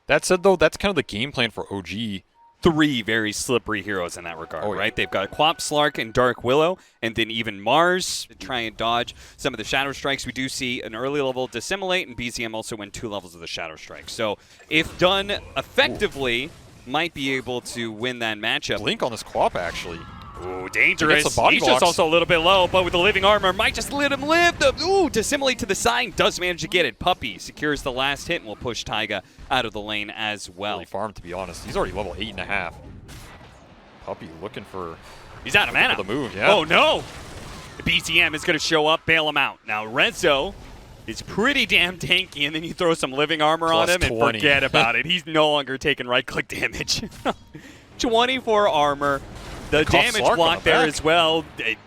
That said, though, that's kind of the game plan for OG. Three very slippery heroes in that regard, right? They've got Quap, Slark, and Dark Willow, and then even Mars to try and dodge some of the Shadow Strikes. We do see an early level Dissimulate, and BZM also win 2 levels of the Shadow Strike. So if done effectively, might be able to win that matchup. Blink on this Quap, actually. Ooh, dangerous. He's just also a little bit low, but with the living armor, might just let him live. Dissimulate to the side, does manage to get it. Puppey secures the last hit and will push Taiga out of the lane as well. Really farmed, to be honest. He's already level 8.5. Puppey looking for... He's out of mana. The move, yeah. Oh, no. The BTM is going to show up, bail him out. Now, Rezo is pretty damn tanky, and then you throw some living armor on him and forget about it. He's no longer taking right-click damage. 24 armor. The damage block there as well.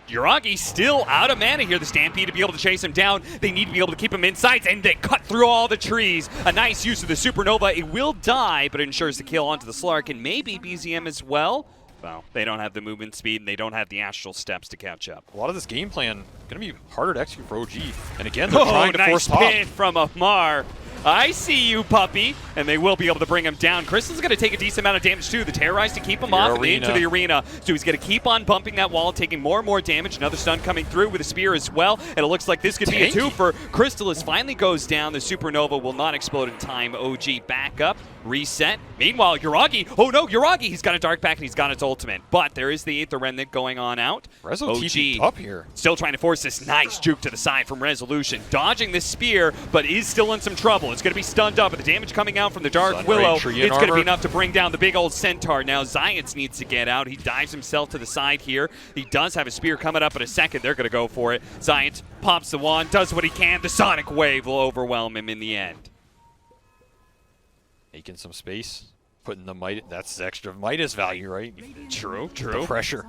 Yuragi still out of mana here. The Stampede to be able to chase him down. They need to be able to keep him inside, and they cut through all the trees. A nice use of the Supernova. It will die, but it ensures the kill onto the Slark, and maybe BZM as well. Well, they don't have the movement speed, and they don't have the astral steps to catch up. A lot of this game plan going to be harder to execute for OG. And again, they're trying to force pop. Nice pin from Amar. I see you, Puppey, and they will be able to bring him down. Crystal's going to take a decent amount of damage, too. The Terrorize to keep him off and into the arena. So he's going to keep on bumping that wall, taking more and more damage. Another stun coming through with a spear as well. And it looks like this could be a 2 for Crystallis. Finally goes down. The Supernova will not explode in time. OG back up, reset. Meanwhile, Yuragi, oh no, Yuragi, he's got a Dark Pack and he's got its ultimate. But there is the Aether Remnant going on out. Rezo TP'd up here. Still trying to force this nice juke to the side from Resolution. Dodging this spear, but is still in some trouble. It's going to be stunned up. But the damage coming out from the Dark Willow, it's going to be enough to bring down the big old Centaur. Now Zayats needs to get out. He dives himself to the side here. He does have a spear coming up in a second. They're going to go for it. Zayats pops the wand, does what he can. The Sonic Wave will overwhelm him in the end. Making some space, putting the Midas, that's extra Midas value, right? True. The pressure.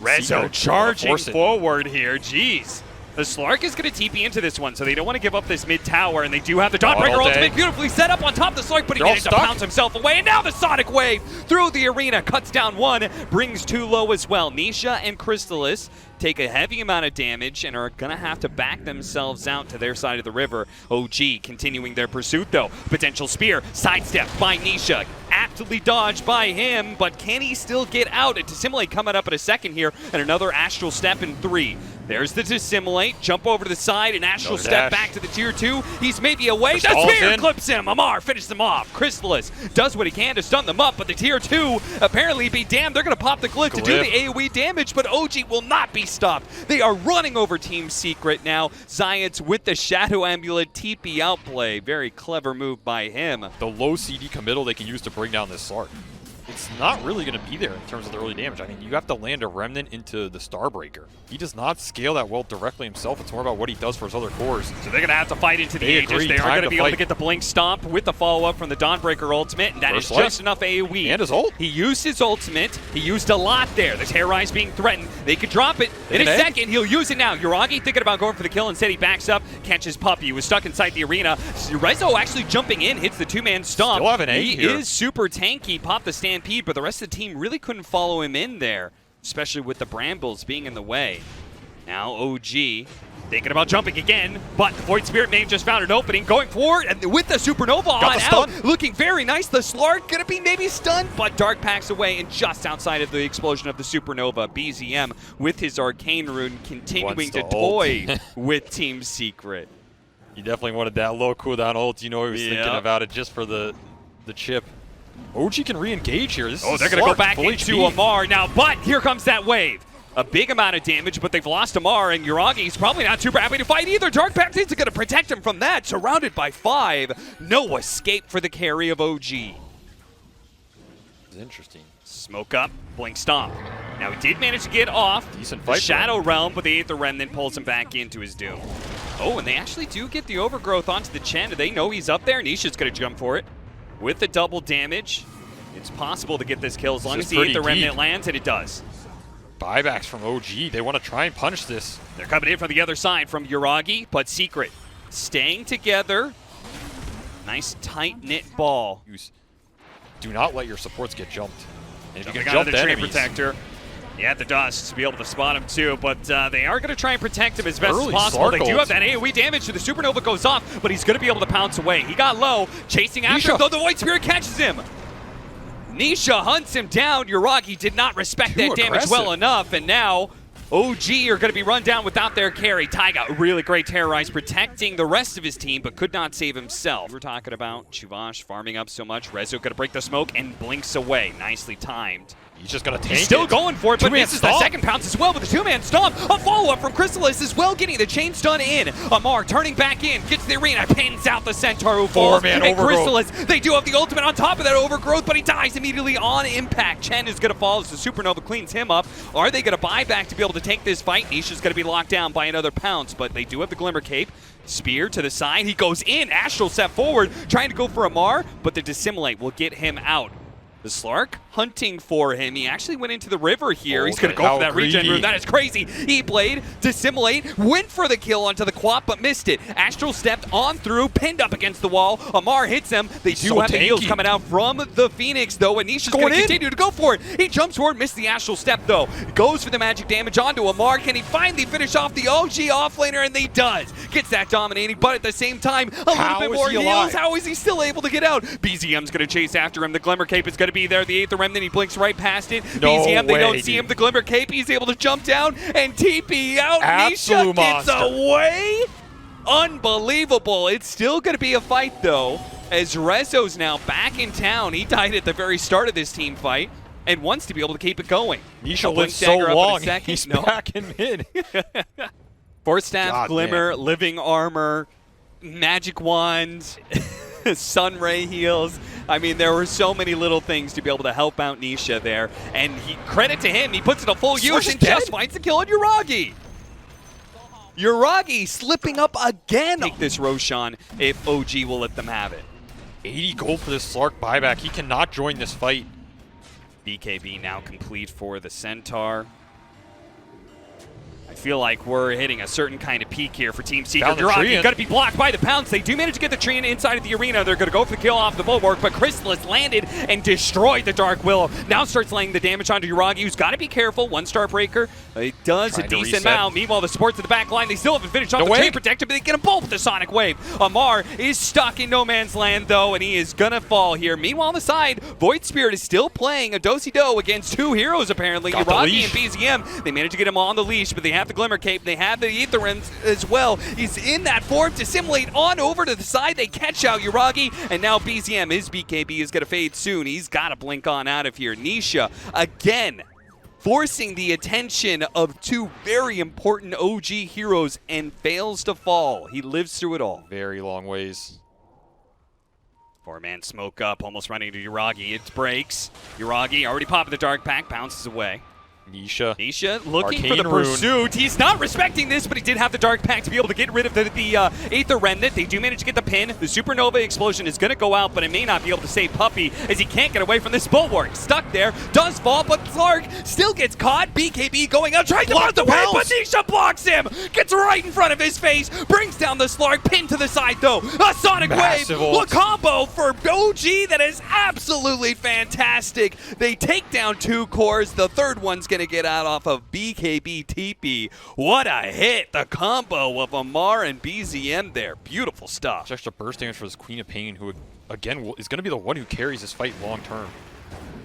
Rezo charging forward here. Jeez. The Slark is going to TP into this one, so they don't want to give up this mid-tower, and they do have the Dawnbreaker ultimate beautifully set up on top of the Slark, but he managed to bounce himself away, and now the Sonic Wave through the arena, cuts down 1, brings 2 low as well. Nisha and Crystallis take a heavy amount of damage and are going to have to back themselves out to their side of the river. OG continuing their pursuit, though. Potential spear, sidestepped by Nisha, aptly dodged by him, but can he still get out? A Dissimulate coming up in a second here, and another Astral Step in 3. There's the Dissimulate, jump over to the side, and Astral Step back to the tier 2. He's maybe away. The spear clips him. Amar finishes him off. Crystallis does what he can to stun them up, but the tier 2 apparently be damned. They're going to pop the glyph to do the AoE damage, but OG will not be stopped. They are running over Team Secret now. Zayats with the Shadow Amulet TP outplay. Very clever move by him. The low CD committal they can use to bring down this Slark. It's not really going to be there in terms of the early damage. I mean, you have to land a Remnant into the Starbreaker. He does not scale that well directly himself. It's more about what he does for his other cores. So they're going to have to fight into the Aegis. They are going to be able to get the Blink Stomp with the follow-up from the Dawnbreaker ultimate, and that is just enough AoE. And his ult. He used his ultimate. He used a lot there. The Terrorize being threatened. They could drop it in a second. He'll use it now. Yuragi thinking about going for the kill. Instead, he backs up, catches Puppey. He was stuck inside the arena. Rezo actually jumping in, hits the 2-man stomp. Still have an A here. He is super tanky. Popped the Stampede, but the rest of the team really couldn't follow him in there, especially with the Brambles being in the way. Now OG thinking about jumping again, but the Void Spirit may have just found an opening, going forward, and with the Supernova on out, looking very nice. The Slark gonna be maybe stunned, but Dark packs away, and just outside of the explosion of the Supernova, BZM with his Arcane Rune continuing to toy with Team Secret. He definitely wanted that low cooldown ult. You know he was thinking about it just for the chip. OG can re-engage here. This they're going to go back into Amar now, but here comes that wave. A big amount of damage, but they've lost Amar, and Yuragi's probably not super happy to fight either. Dark Pact is going to protect him from that. Surrounded by 5. No escape for the carry of OG. It's interesting. Smoke up, Blink Stomp. Now he did manage to get off the Shadow Realm, but the Aether Remnant pulls him back into his doom. Oh, and they actually do get the Overgrowth onto the Chen. They know he's up there. Nisha's going to jump for it. With the double damage, it's possible to get this kill as long as the Aether Remnant lands, and it does. Buybacks from OG. They want to try and punish this. They're coming in from the other side from Yuragi, but Secret staying together. Nice tight-knit ball. Do not let your supports get jumped. And if you get jump the the Tree enemies, Protector. Yeah, the dust to be able to spot him too, but they are going to try and protect him as best as possible. Slark They do ult. have that AoE damage to the Supernova goes off, but he's going to be able to pounce away. He got low, chasing after him, though the Void Spirit catches him. Nisha hunts him down. Yuragi did not respect that damage well enough, and now OG are going to be run down without their carry. Taiga, really great terrorize, protecting the rest of his team, but could not save himself. We're talking about Chuvash farming up so much. Rezo going to break the smoke and blinks away. Nicely timed. He's just going to tank He's still it. going for it, but Two-man misses the stomp. second pounce as well with the two-man stomp. A follow-up from Chrysalis as well, getting the chain stun in. Amar turning back in, gets the arena, pins out the Centaur who falls. Four-man and overgrowth. Chrysalis, they do have the ultimate on top of that overgrowth, but he dies immediately on impact. Chen is going to fall as the Supernova cleans him up. Are they going to buy back to be able to take this fight? Nisha's going to be locked down by another pounce, but they do have the Glimmer Cape. Spear to the side, he goes in. Astral step forward, trying to go for Amar, but the Dissimulate will get him out. The Slark hunting for him. He actually went into the river here. He's going to go for that regen move. That is crazy. E-Blade, Dissimulate, went for the kill onto the Quap, but missed it. Astral stepped on through, pinned up against the wall. Amar hits him. They do have the heals coming out from the Phoenix, though, and Nisha's going to continue to go for it. He jumps forward, missed the Astral step, though. Goes for the magic damage onto Amar. Can he finally finish off the OG offlaner? And he does. Gets that dominating, but at the same time, a little bit more heals. How is he still able to get out? BZM's going to chase after him. The Glimmer Cape is going to be there. The Aether Remnant, he blinks right past it. BZM, they don't see him. The Glimmer Cape, he's able to jump down and TP out. Nisha gets away. Unbelievable. It's still going to be a fight, though, as Rezo's now back in town. He died at the very start of this team fight and wants to be able to keep it going. Nisha lives so long, he's back in mid. Force Staff, Glimmer, Living Armor, Magic Wand, Sunray heals. I mean, there were so many little things to be able to help out Nisha there. And credit to him, he puts it to full use and just finds the kill on Yuragi. Yuragi slipping up again. Take this Roshan if OG will let them have it. 80 gold for this Slark buyback. He cannot join this fight. BKB now complete for the Centaur. I feel like we're hitting a certain kind of peak here for Team Secret. Yuragi going to be blocked by the Pounce. They do manage to get the tree inside of the arena. They're going to go for the kill off the bulwark, but Chrysalis landed and destroyed the Dark Willow. Now starts laying the damage onto Yuragi, who's got to be careful. One Star Breaker. It does a decent amount. Meanwhile, the supports at the back line, they still haven't finished off the Chain Protector, but they get them both with the Sonic Wave. Amar is stuck in no man's land, though, and he is going to fall here. Meanwhile, on the side, Void Spirit is still playing a do-si-do against two heroes, apparently. Yuragi and BZM. They managed to get him on the leash, but they have the Glimmer Cape. They have the Aether as well. He's in that form to simulate on over to the side. They catch out Yuragi, and now BZM, his BKB is going to fade soon. He's got to blink on out of here. Nisha, again, forcing the attention of two very important OG heroes and fails to fall. He lives through it all. Very long ways. Four-man smoke up, almost running to Yuragi. It breaks. Yuragi already popping the Dark Pack, bounces away. Nisha looking for the pursuit. He's not respecting this, but he did have the Dark Pack to be able to get rid of the Aether Remnant. They do manage to get the pin. The Supernova explosion is going to go out, but it may not be able to save Puppy as he can't get away from this bulwark. Stuck there, does fall, but Slark still gets caught. BKB going out, trying to block the way, but Nisha blocks him. Gets right in front of his face, brings down the Slark, pinned to the side though. A Sonic Wave, a combo for OG that is absolutely fantastic. They take down two cores. The third one's going to get out off of BKB TP. What a hit. The combo of Amar and BZM there. Beautiful stuff. It's extra burst damage for this Queen of Pain, who, again, is going to be the one who carries this fight long term.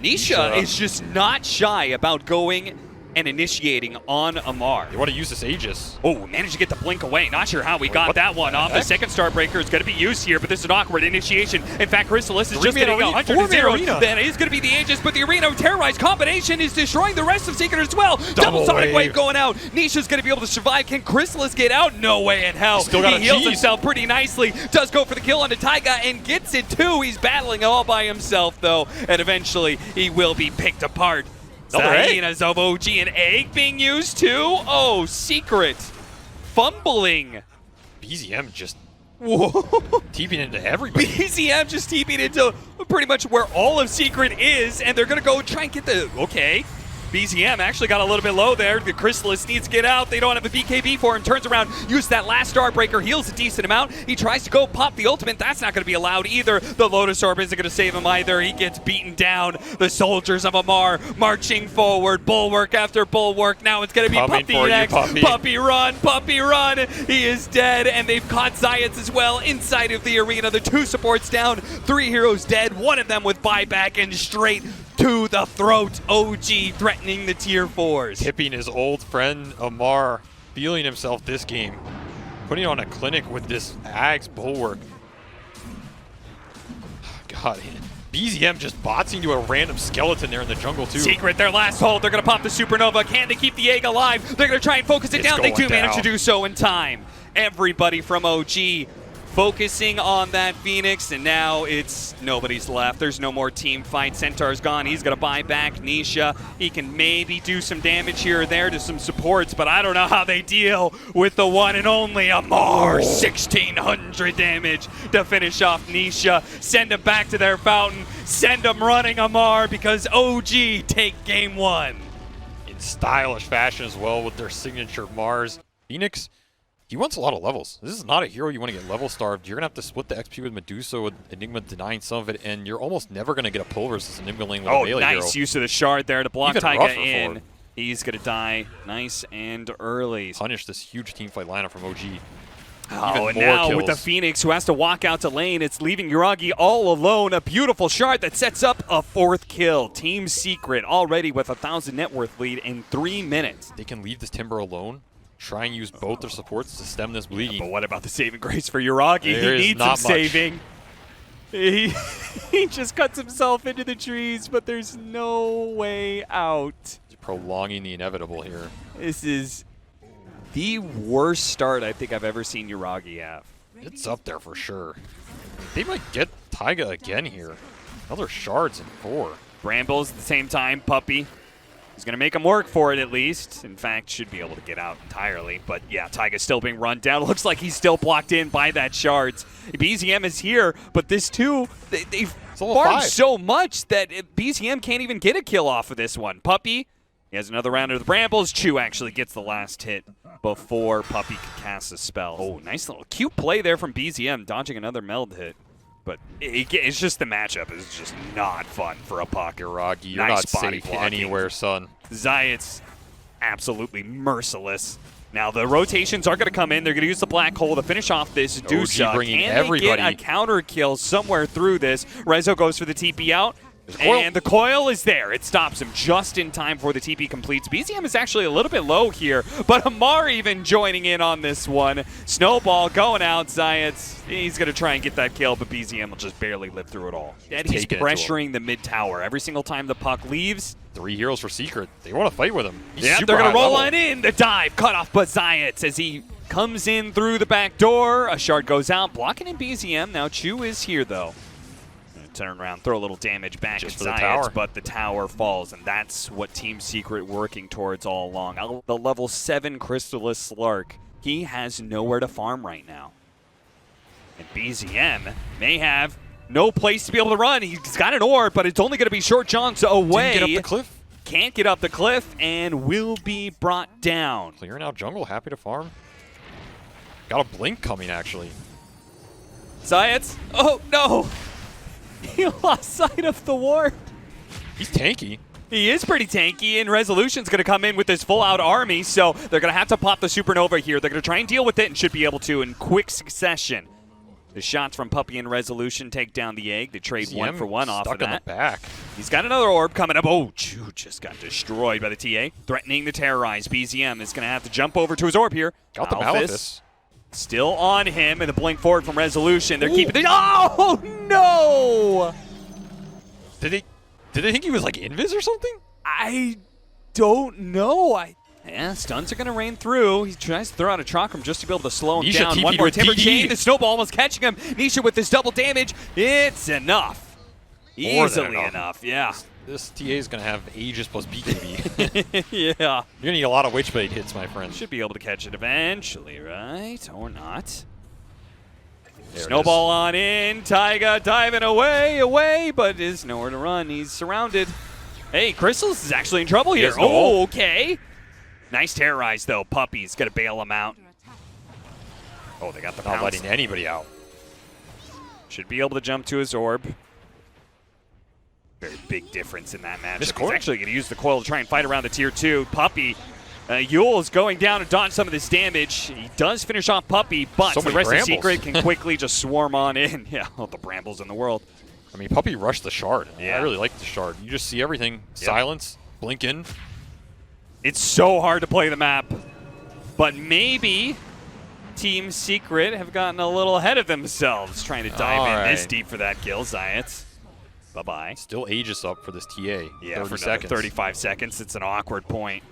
Nisha is just not shy about going and initiating on Amar. You want to use this Aegis. Oh, managed to get the blink away. Not sure how we got that one off. The second Star Breaker is going to be used here, but this is an awkward initiation. In fact, Chrysalis is just getting 100-0. That is going to be the Aegis, but the Arena Terrorized combination is destroying the rest of Secret as well. Double Sonic Wave going out. Nisha's going to be able to survive. Can Chrysalis get out? No way in hell. He heals himself pretty nicely. Does go for the kill onto Taiga and gets it too. He's battling all by himself though, and eventually he will be picked apart. Hyenas of OG, an egg being used too? Oh, Secret. Fumbling. BZM just Whoa. TPing into everybody. BZM just TPing into pretty much where all of Secret is, and they're going to go try and get the... Okay. BZM actually got a little bit low there. The Chrysalis needs to get out. They don't have a BKB for him. Turns around, uses that last Starbreaker, heals a decent amount. He tries to go pop the ultimate. That's not going to be allowed either. The Lotus Orb isn't going to save him either. He gets beaten down. The soldiers of Amar marching forward. Bulwark after bulwark. Now it's going to be Puppy next. Puppy run. Puppy run. He is dead. And they've caught Zayats as well inside of the arena. The 2 supports down. 3 heroes dead. One of them with buyback and straight to the throat. OG threatening the tier 4s. Tipping his old friend Amar, feeling himself this game. Putting on a clinic with this Ags Bulwark. God, BZM just bots into a random skeleton there in the jungle too. Secret, their last hold. They're going to pop the Supernova. Can they keep the egg alive? They're going to try and focus it down. They do manage to do so in time. Everybody from OG focusing on that Phoenix, and now it's nobody's left. There's no more team fight. Centaur's gone. He's going to buy back Nisha. He can maybe do some damage here or there to some supports, but I don't know how they deal with the one and only Amar. 1,600 damage to finish off Nisha. Send him back to their fountain. Send him running, Amar, because OG take game 1. In stylish fashion as well with their signature Mars. Phoenix, he wants a lot of levels. This is not a hero you want to get level starved. You're going to have to split the XP with Medusa, with Enigma denying some of it, and you're almost never going to get a pull versus Enigma lane with a melee hero. Nice use of the shard there to block Taiga in. He's going to die nice and early. Punish this huge teamfight lineup from OG. Oh, and now with the Phoenix who has to walk out to lane, it's leaving Yuragi all alone. A beautiful shard that sets up a 4th kill. Team Secret already with 1,000 net worth lead in 3 minutes. They can leave this Timber alone. Try and use both their supports to stem this bleeding. But what about the saving grace for Yuragi? He needs some saving. He just cuts himself into the trees, but there's no way out. Prolonging the inevitable here. This is the worst start I think I've ever seen Yuragi have. It's up there for sure. They might get Taiga again here. Another shards in 4. Brambles at the same time. Puppy. He's going to make him work for it at least. In fact, should be able to get out entirely. But yeah, Taiga's still being run down. Looks like he's still blocked in by that shards. BZM is here, but this too, they've farmed so much that BZM can't even get a kill off of this one. Puppy, he has another round of the Brambles. Chu actually gets the last hit before Puppy can cast a spell. Oh, nice little cute play there from BZM, dodging another meld hit. But it's just the matchup is just not fun for a puck. Yuragi, you're not safe anywhere, son. Zayat's absolutely merciless. Now the rotations are going to come in. They're going to use the black hole to finish off this Dusha. Can they get a counter kill somewhere through this? Rezo goes for the TP out. And the coil is there. It stops him just in time before the TP completes. BZM is actually a little bit low here, but Amar even joining in on this one. Snowball going out. Zayats, he's going to try and get that kill, but BZM will just barely live through it all. And he's pressuring the mid tower. Every single time the puck leaves. 3 heroes for Secret. They want to fight with him. Yeah, they're going to roll on in. The dive cut off, but Zayats as he comes in through the back door. A shard goes out, blocking in BZM. Now Chu is here, though. Turn around, throw a little damage back at Zayats, but the tower falls, and that's what Team Secret working towards all along. The level 7 Chrysalis Slark, he has nowhere to farm right now. And BZM may have no place to be able to run. He's got an orb, but it's only going to be short jumps away. Didn't get up the cliff. Can't get up the cliff, and will be brought down. Clearing out jungle, happy to farm. Got a blink coming, actually. Zayats, oh no! He lost sight of the ward. He's tanky. He is pretty tanky, and Resolution's going to come in with this full-out army, so they're going to have to pop the Supernova here. They're going to try and deal with it and should be able to in quick succession. The shots from Puppy and Resolution take down the egg. They trade CM 1 for 1 off of that. Stuck in the back. He's got another orb coming up. Oh, Chu just got destroyed by the TA. Threatening to terrorize. BZM is going to have to jump over to his orb here. Got the Malefice. Still on him, and the blink forward from Resolution. They're keeping the— oh, no! Did they think he was like invis or something? I don't know. Yeah, stuns are going to rain through. He tries to throw out a Chakram just to be able to slow him down. One more Timber Chain. The Snowball almost catching him. Nisha with this double damage. It's enough. Easily enough, yeah. This TA is going to have Aegis plus BKB. Yeah. You're going to need a lot of Witchblade hits, my friend. Should be able to catch it eventually, right? Or not. Snowball on in. Taiga diving away, but is nowhere to run. He's surrounded. Hey, Crystals is actually in trouble here. No. Oh, okay. Nice terrorize, though. Puppy's going to bail him out. Oh, they got the Not pounce. letting anybody out. Should be able to jump to his orb. Very big difference in that match. He's actually going to use the coil to try and fight around the tier 2. Puppy, Yule is going down to dodge some of this damage. He does finish off Puppy, but So the many rest brambles. of Secret can quickly just swarm on in. Yeah, all the brambles in the world. I mean, Puppy rushed the shard. Yeah. I really like the shard. You just see everything. Silence, blink in. It's so hard to play the map, but maybe Team Secret have gotten a little ahead of themselves trying to dive in this deep for that kill. Zayat, bye-bye. Still Aegis up for this TA. Yeah, 30 for seconds. 35 seconds. It's an awkward point.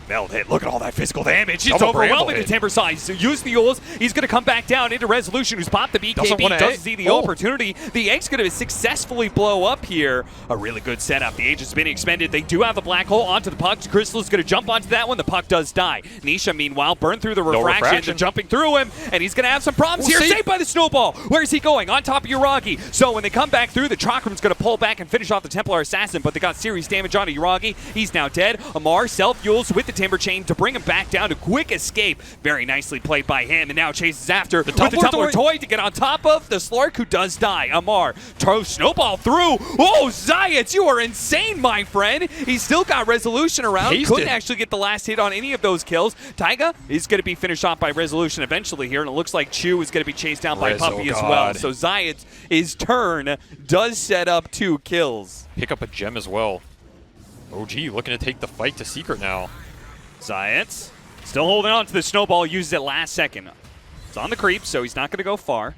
Meld hit. Look at all that physical damage. It's Double overwhelming bramble the Timber size. So use the Yules. He's going to come back down into Resolution, who's popped the BKB. Doesn't see the opportunity. The Egg's going to successfully blow up here. A really good setup. The Age has been expended. They do have the black hole onto the puck. Crystal is going to jump onto that one. The puck does die. Nisha, meanwhile, burned through the refraction. They're jumping through him, and he's going to have some problems here. Saved by the snowball. Where is he going? On top of Uragi. So when they come back through, the Chakram's going to pull back and finish off the Templar Assassin, but they got serious damage onto Uragi. He's now dead. Amar self-Yules with the Timber Chain to bring him back down to quick escape. Very nicely played by him, and now chases after with the Tumbler Toy to get on top of the Slark, who does die. Amar throws Snowball through. Oh, Zayat, you are insane, my friend. He's still got Resolution around. Couldn't actually get the last hit on any of those kills. Taiga is going to be finished off by Resolution eventually here, and it looks like Chu is going to be chased down by Puppy as well. So Zayat's turn does set up 2 kills. Pick up a gem as well. OG looking to take the fight to Secret now. Zayat still holding on to the snowball, uses it last second. It's on the creep, so he's not going to go far.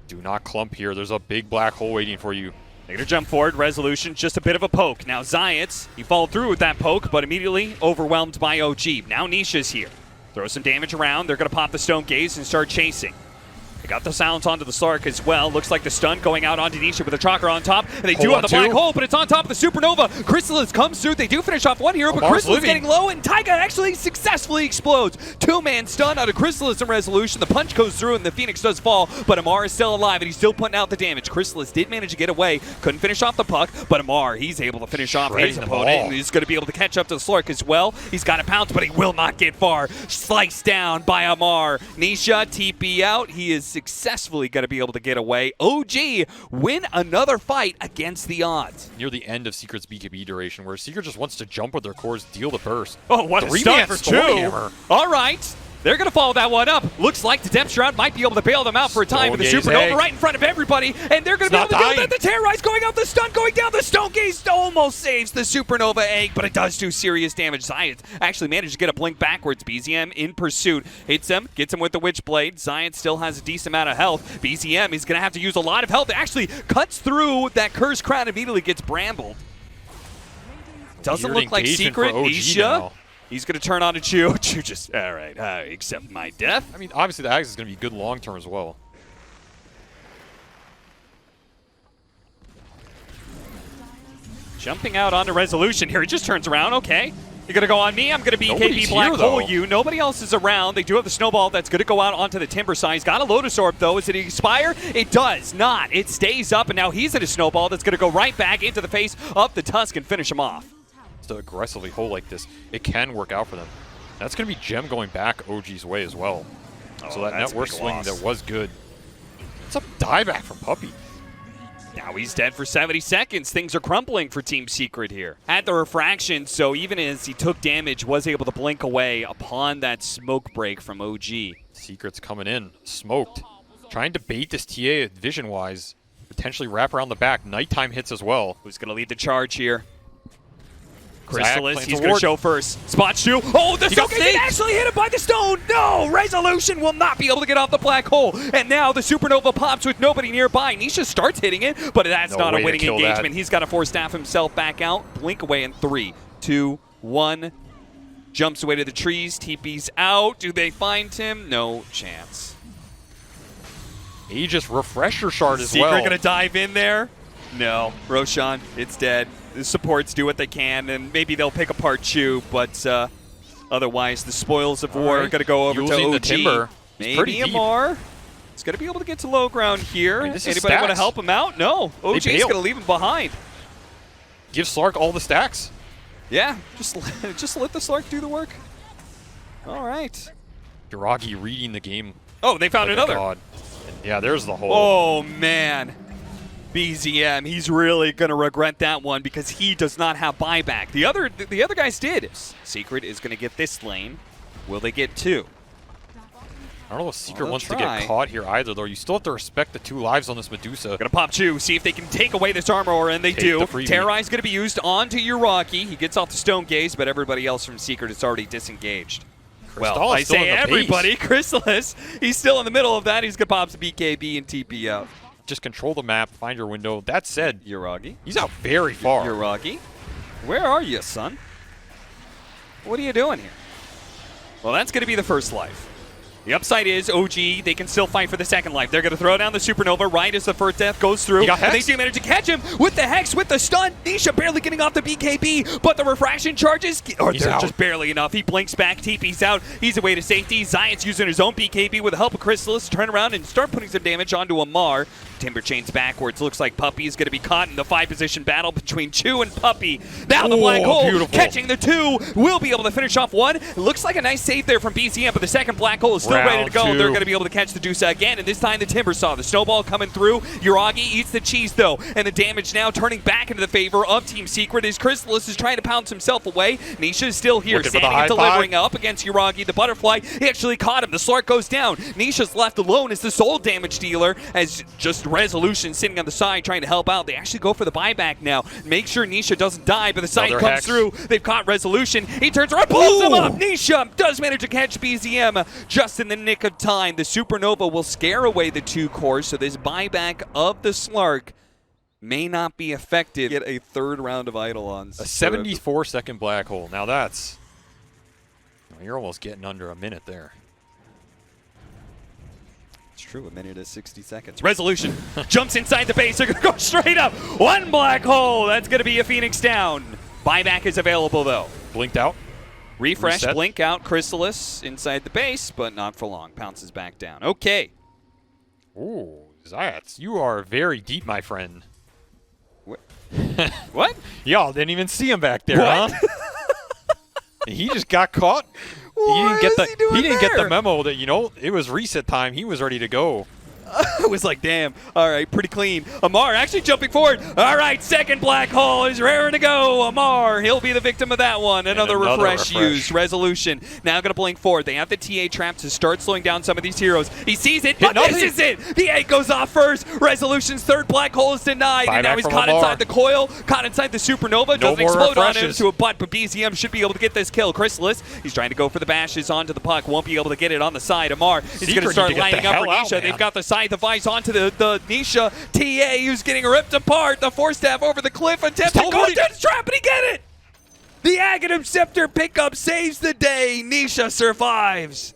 Do not clump here. There's a big black hole waiting for you. They're going to jump forward. Resolution, just a bit of a poke. Now Zayat, he followed through with that poke, but immediately overwhelmed by OG. Now Nisha's here. Throw some damage around. They're going to pop the Stone Gaze and start chasing. They got the silence onto the Slark as well. Looks like the stun going out onto Nisha with a Chakra on top. And they do have the black hole, but it's on top of the Supernova. Chrysalis comes through. They do finish off one hero, but Chrysalis getting low, and Taiga actually successfully explodes. 2-man stun out of Chrysalis and Resolution. The punch goes through, and the Phoenix does fall, but Amar is still alive, and he's still putting out the damage. Chrysalis did manage to get away. Couldn't finish off the puck, but Amar, he's able to finish off his opponent, and he's going to be able to catch up to the Slark as well. He's got a pounce, but he will not get far. Sliced down by Amar. Nisha, TP out. He is successfully going to be able to get away. OG win another fight against the odds. Near the end of Secret's BKB duration, where Secret just wants to jump with their cores, deal the burst. Oh, what a stun for 2. All right. They're going to follow that one up. Looks like the Depth Shroud might be able to bail them out for a time with the Supernova right in front of everybody. And they're going to be able to do that. The Terrorize going out, the stun going down. The Stone Gaze almost saves the Supernova Egg, but it does do serious damage. Zayat actually managed to get a blink backwards. BZM in pursuit. Hits him, gets him with the Witchblade. Zayat still has a decent amount of health. BZM is going to have to use a lot of health. It actually cuts through that Cursed Crown, immediately gets brambled. Doesn't look like Secret. Nisha. He's going to turn on to Chu. Chu just, all right, accept my death. I mean, obviously the Axe is going to be good long-term as well. Jumping out onto Resolution here. He just turns around. Okay. You're going to go on me. I'm going to BKB Black Hole you. Nobody else is around. They do have the Snowball that's going to go out onto the Timber size. Got a Lotus Orb, though. Is it expire? It does not. It stays up, and now he's at a Snowball that's going to go right back into the face of the Tusk and finish him off. To aggressively hold like this, it can work out for them. That's going to be Gem going back OG's way as well. So that network swing that was good. It's a dieback from Puppy. Now he's dead for 70 seconds. Things are crumbling for Team Secret here. Had the refraction, so even as he took damage, was able to blink away upon that smoke break from OG. Secret's coming in, smoked. Trying to bait this TA vision-wise. Potentially wrap around the back. Nighttime hits as well. Who's going to lead the charge here? Chrysalis, he's going to show first. Spot shoe. Oh, the Stone Gaze actually hit him by the stone. No, Resolution will not be able to get off the black hole. And now the Supernova pops with nobody nearby. Nisha starts hitting it, but that's not a winning engagement. He's got to force staff himself back out. Blink away in 3, 2, 1. Jumps away to the trees. TP's out. Do they find him? No chance. Aegis refresher shard as well. Secret going to dive in there? No. Roshan, it's dead. The supports do what they can, and maybe they'll pick apart Chu, but otherwise the spoils of war are going to go over to OG. The timber. Maybe Amar is going to be able to get to low ground here. I mean, anybody want to help him out? No. OG is going to leave him behind. Give Slark all the stacks. Yeah, just let the Slark do the work. All right. Yuragi reading the game. Oh, they found like another. God. Yeah, there's the hole. Oh, man. BZM, he's really going to regret that one because he does not have buyback. The other guys did. Secret is going to get this lane. Will they get 2? I don't know if Secret wants to get caught here either, though. You still have to respect the 2 lives on this Medusa. Gonna pop 2, see if they can take away this armor, and they do. Terrorize gonna be used onto Yuragi. He gets off the Stone Gaze, but everybody else from Secret is already disengaged. Well, I say everybody. Chrysalis, he's still in the middle of that. He's gonna pop some BKB and TP out. Just control the map, find your window. That said, Yuragi. He's out very far. Yuragi, where are you, son? What are you doing here? Well, that's gonna be the first life. The upside is OG, they can still fight for the second life. They're going to throw down the Supernova right as the first death goes through. And they do manage to catch him with the Hex, with the stun. Nisha barely getting off the BKB, but the refraction charges, they're just barely enough. He blinks back, TP's out. He's away to safety. Zion's using his own BKB with the help of Chrysalis to turn around and start putting some damage onto Amar. Timber chains backwards. Looks like Puppey is going to be caught in the 5-position battle between Chu and Puppey. Now the Black Hole catching the 2. Will be able to finish off 1. It looks like a nice save there from BZM, but the second Black Hole is still ready to go. They're going to be able to catch the Dusa again, and this time the Timber saw the snowball coming through. Yuragi eats the cheese, though, and the damage now turning back into the favor of Team Secret as Chrysalis is trying to pounce himself away. Nisha is still here, standing and delivering up against Yuragi. The Butterfly, he actually caught him. The Slark goes down. Nisha's left alone as the sole damage dealer, as just Resolution sitting on the side trying to help out. They actually go for the buyback now. Make sure Nisha doesn't die, but the side comes through. They've caught Resolution. He turns around, pulls him up. Nisha does manage to catch BZM just in the nick of time. The Supernova will scare away the 2 cores, so this buyback of the Slark may not be effective. Get a 3rd round of Eidolons. A 74-second Black Hole. Now that's... You're almost getting under a minute there. It's true, a minute is 60 seconds. Resolution jumps inside the base. They're going to go straight up. 1 Black Hole. That's going to be a Phoenix down. Buyback is available, though. Blinked out. Refresh, blink out, Chrysalis inside the base, but not for long. Pounces back down. Okay. Ooh, Zayats, you are very deep, my friend. What? Y'all didn't even see him back there, huh? He just got caught. He didn't get the memo that, you know, it was reset time. He was ready to go. I was like, damn. All right, pretty clean. Amar actually jumping forward. All right, second Black Hole is raring to go. Amar, he'll be the victim of that one. Another refresh used. Resolution now going to blink forward. They have the TA trap to start slowing down some of these heroes. He sees it, but this is it. The 8 goes off first. Resolution's 3rd Black Hole is denied, and now he's caught inside the coil, caught inside the Supernova. Doesn't explode on him to a butt, but BZM should be able to get this kill. Chrysalis, he's trying to go for the bashes onto the puck. Won't be able to get it on the side. Amar is going to start lining up for Nisha. They've got the side device onto the Nisha TA, who's getting ripped apart. The 4-stab over the cliff, attempting to go into the trap, and he get it! The Aghanim Scepter pickup saves the day. Nisha survives.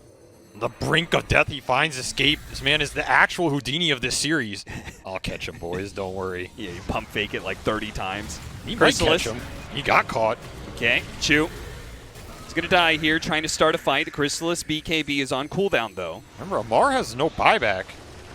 The brink of death, he finds escape. This man is the actual Houdini of this series. I'll catch him, boys, don't worry. Yeah, you pump fake it like 30 times. He might catch him. He got caught. Okay, Chu. He's going to die here, trying to start a fight. The Chrysalis BKB is on cooldown, though. Remember, Amar has no buyback.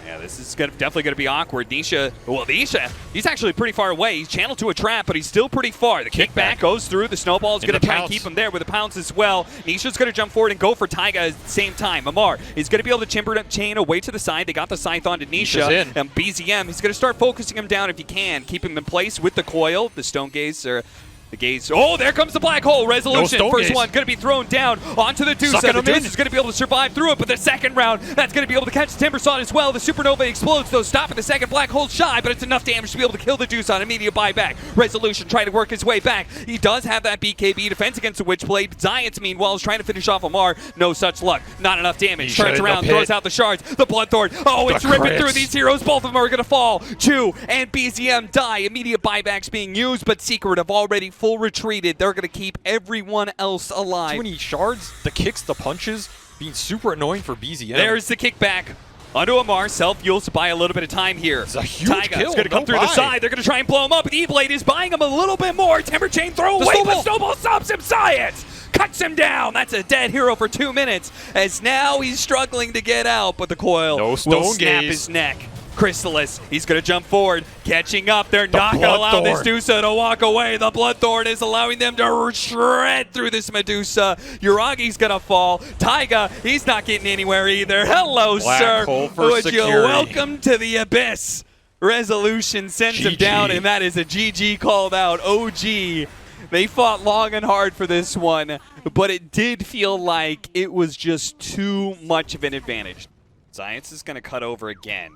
Yeah, this is definitely going to be awkward. Nisha, he's actually pretty far away. He's channeled to a trap, but he's still pretty far. The kickback goes through. The snowball is going to try and keep him there with a pounce as well. Nisha's going to jump forward and go for Taiga at the same time. Amar is going to be able to timber chain away to the side. They got the scythe onto Nisha. And BZM, he's going to start focusing him down if he can. Keep him in place with the coil. The Stone Gaze are... The gaze. Oh, there comes the Black Hole. Resolution. First one going to be thrown down onto the Deuce. The Deuce is going to be able to survive through it, but the second round, that's going to be able to catch the Timbersaw as well. The Supernova explodes, though, stopping the second Black Hole shy, but it's enough damage to be able to kill the Deuce on immediate buyback. Resolution trying to work his way back. He does have that BKB defense against the Witchblade. Zayats, meanwhile, is trying to finish off Amar. No such luck. Not enough damage. Turns around, throws out the shards. The Bloodthorn. Oh, it's ripping through these heroes. Both of them are going to fall. Chu and BZM die. Immediate buybacks being used, but Secret have already full retreated. They're going to keep everyone else alive. Too many shards, the kicks, the punches, being super annoying for BZM. There's the kickback onto Amar. Self-fuels to buy a little bit of time here. It's a huge kill. It's going to come through the side. They're going to try and blow him up. But E-Blade is buying him a little bit more. Timber Chain throw away, but Snowball stops him. Science cuts him down. That's a dead hero for 2 minutes, as now he's struggling to get out, but the coil will snap his neck. Chrysalis, he's going to jump forward, catching up. They're not going to allow this Medusa to walk away. The Bloodthorn is allowing them to shred through this Medusa. Uragi's going to fall. Taiga, he's not getting anywhere either. Hello, Black sir. hole for Would you security. welcome to the abyss? Resolution sends him down, and that is a GG called out. OG. They fought long and hard for this one, but it did feel like it was just too much of an advantage. Science is going to cut over again.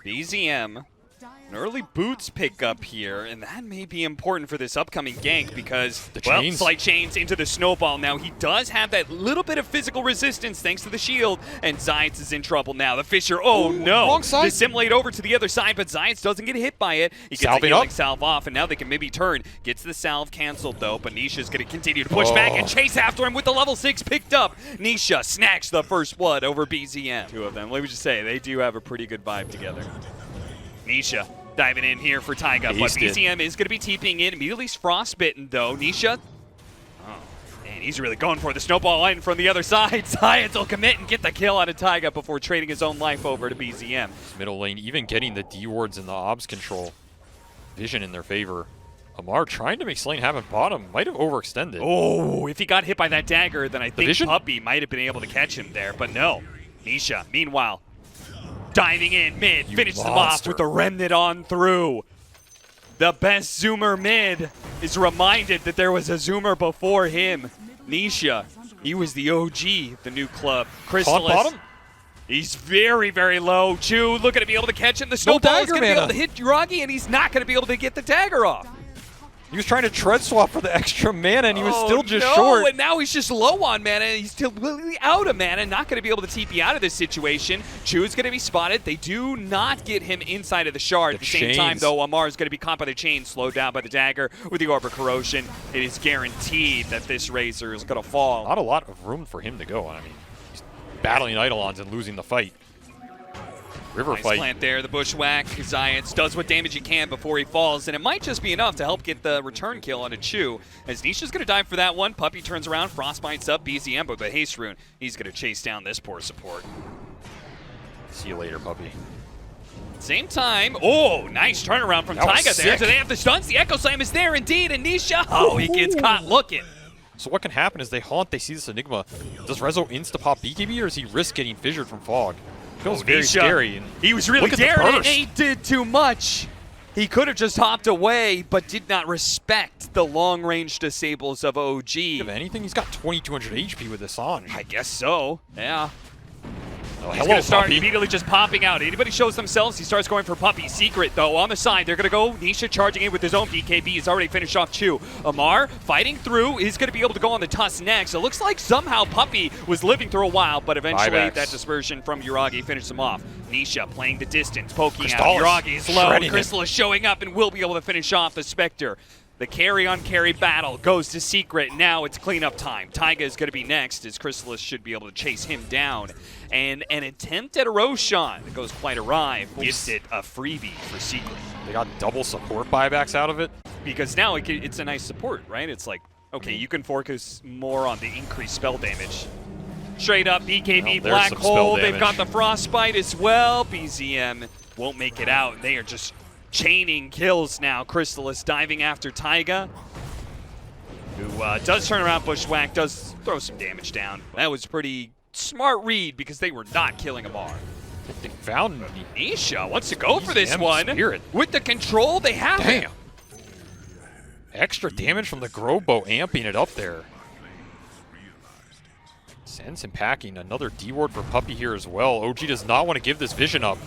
BZM, an early boots pick up here, and that may be important for this upcoming gank because, well, slight chains into the snowball. Now, he does have that little bit of physical resistance thanks to the shield, and Zayats is in trouble now. The Fisher, oh no, wrong side. Dissimulate over to the other side, but Zayats doesn't get hit by it. He gets a healing salve off, and now they can maybe turn. Gets the salve canceled, though, but Nisha's going to continue to push back and chase after him with the level 6 picked up. Nisha snacks the first blood over BZM. Two of them, let me just say, they do have a pretty good vibe together. Nisha diving in here for Taiga, but BZM is going to be TPing in. Immediately he's frostbitten, though. Nisha, and he's really going for the snowball line from the other side. Zayats will commit and get the kill out of Taiga before trading his own life over to BZM. Middle lane, even getting the D wards and the obs control. Vision in their favor. Amar trying to make Slane happen bottom. Might have overextended. Oh, if he got hit by that dagger, then I think Vision? Puppey might have been able to catch him there, but no. Nisha, meanwhile, diving in mid, finishes them off with the remnant on through. The best zoomer mid is reminded that there was a zoomer before him. Nisha, he was the OG, the new club. Chrysalis, he's very, very low. Chu looking to be able to catch him. The snowball is going to be able to hit Uragi, and he's not going to be able to get the dagger off. He was trying to tread swap for the extra mana, and he was still just short. And now he's just low on mana, and he's still completely out of mana, not going to be able to TP out of this situation. Chu is going to be spotted. They do not get him inside of the shard. At the same time, though, Amar is going to be caught by the chain, slowed down by the dagger with the Orb of Corrosion. It is guaranteed that this Razor is going to fall. Not a lot of room for him to go. I mean, he's battling Eidolons and losing the fight. River nice fight. Plant there, the bushwhack. Zayats does what damage he can before he falls, and it might just be enough to help get the return kill on a Chu. As Nisha's going to dive for that one. Puppey turns around, Frostbite's up, BZM, but the Haste Rune, he's going to chase down this poor support. See you later, Puppey. Same time, oh, nice turnaround from Taiga there. Do they have the stuns? The Echo Slam is there indeed, and Nisha, oh, he gets caught looking. So what can happen is they haunt, they see this Enigma. Does Rezo insta-pop BKB, or does he risk getting fissured from Fog? Feels very scary. And he was really daring, and he did too much. He could have just hopped away, but did not respect the long-range disables of OG. If anything, he's got 2,200 HP with this on. I guess so, yeah. Oh, he's going to start immediately just popping out. Anybody shows themselves, he starts going for Puppey. Secret, though, on the side. They're going to go Nisha charging in with his own BKB. He's already finished off Chu. Amar fighting through. He's going to be able to go on the Tusk next. It looks like somehow Puppey was living through a while, but eventually that dispersion from Uragi finished him off. Nisha playing the distance, poking out. Uragi is low. Crystal is showing up and will be able to finish off the Spectre. The carry-on-carry battle goes to Secret. Now it's cleanup time. Taiga is going to be next, as Chrysalis should be able to chase him down. And an attempt at a Roshan that goes quite awry gives it a freebie for Secret. They got double support buybacks out of it. Because now it's a nice support, right? It's like, okay, you can focus more on the increased spell damage. Straight up BKB Black Hole. They've got the Frostbite as well. BZM won't make it out. They are just chaining kills now. Chrysalis diving after Taiga, who does turn around. Bushwhack does throw some damage down. That was pretty smart read because they were not killing Amar. They found Nisha wants to go for this one. Spirit. With the control, they have it. Extra damage from the Growbow amping it up there. Sends him packing. Another D-ward for Puppey here as well. OG does not want to give this vision up.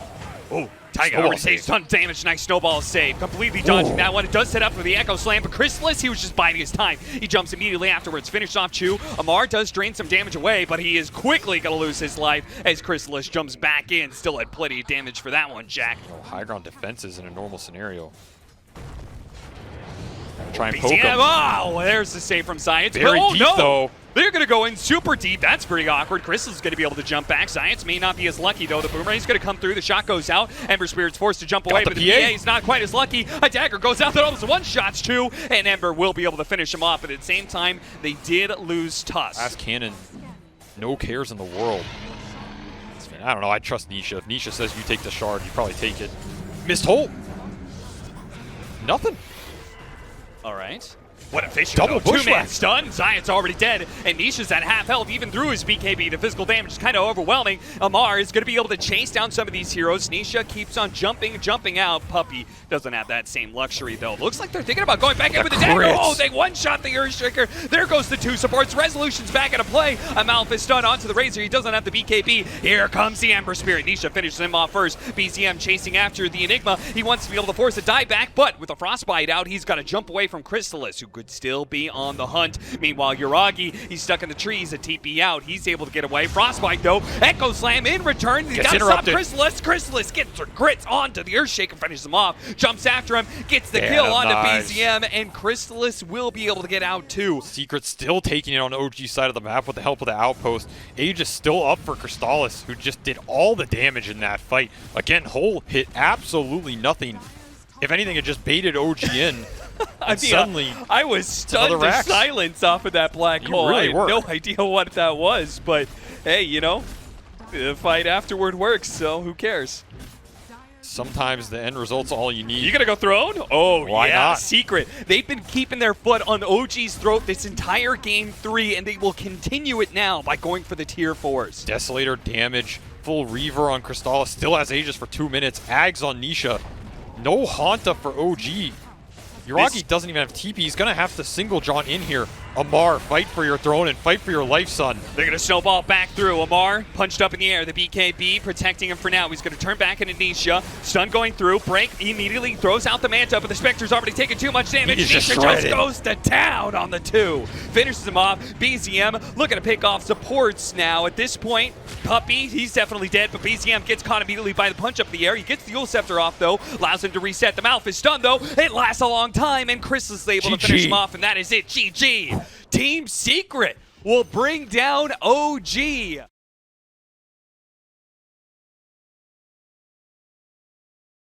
Oh, Taiga already saves a ton of damage. Nice snowball save. Completely dodging that one. It does set up for the Echo Slam, but Chrysalis, he was just biding his time. He jumps immediately afterwards. Finished off Chu. Amar does drain some damage away, but he is quickly going to lose his life as Chrysalis jumps back in. Still had plenty of damage for that one, Jack. High ground defenses in a normal scenario. Try and poke him. Oh, there's the save from Zayats. Very deep, though. They're going to go in super deep. That's pretty awkward. Chris is going to be able to jump back. Zayats may not be as lucky, though. The Boomerang's going to come through. The shot goes out. Ember Spirit's forced to jump away, but the PA is not quite as lucky. A dagger goes out. That almost one-shots too, and Ember will be able to finish him off. But at the same time, they did lose Tusk. Last cannon. No cares in the world. I don't know. I trust Nisha. If Nisha says you take the shard, you probably take it. Missed hold. Nothing. All right. What a fish. Double Two-man stun. Zion's already dead, and Nisha's at half health even through his BKB. The physical damage is kind of overwhelming. Amar is going to be able to chase down some of these heroes. Nisha keeps on jumping out. Puppey doesn't have that same luxury, though. Looks like they're thinking about going back in with the dagger. Oh, they one-shot the Earthshaker. There goes the two supports. Resolution's back into play. Amalphus stun onto the Razor. He doesn't have the BKB. Here comes the Ember Spirit. Nisha finishes him off first. BZM chasing after the Enigma. He wants to be able to force a die back, but with a Frostbite out, he's got to jump away from Crystallis, who could still be on the hunt. Meanwhile, Yuragi, he's stuck in the trees. A TP out. He's able to get away. Frostbite, though. Echo Slam in return. He got to stop Crystallis. Crystallis gets her grits onto the Earthshaker, finishes him off. Jumps after him. Gets the kill onto BZM, and Crystallis will be able to get out, too. Secret still taking it on OG's side of the map with the help of the outpost. Age is still up for Crystallis, who just did all the damage in that fight. Again, Hole hit absolutely nothing. If anything, it just baited OG in. Suddenly, I was stunned to silence off of that black hole. Really I had no idea what that was, but hey, you know, the fight afterward works, so who cares? Sometimes the end result's all you need. You gonna go throne? Oh, why yeah, not? Secret. They've been keeping their foot on OG's throat this entire game 3, and they will continue it now by going for the tier 4s. Desolator damage, full Reaver on Crystallis, still has Aegis for 2 minutes. Ags on Nisha. No Hanta for OG. Yuragi doesn't even have TP. He's going to have to single John in here. Amar, fight for your throne and fight for your life, son. They're going to snowball back through. Amar punched up in the air. The BKB protecting him for now. He's going to turn back into Nisha. Stun going through. Break immediately throws out the Manta, but the Spectre's already taken too much damage. Nisha just goes to town on the 2. Finishes him off. BZM looking to pick off supports now. At this point, Puppey, he's definitely dead, but BZM gets caught immediately by the punch up in the air. He gets the Yule Scepter off, though. Allows him to reset. The mouth is stunned, though. It lasts a long time, and Chris is able to finish him off, and that is it. GG. Team Secret will bring down OG.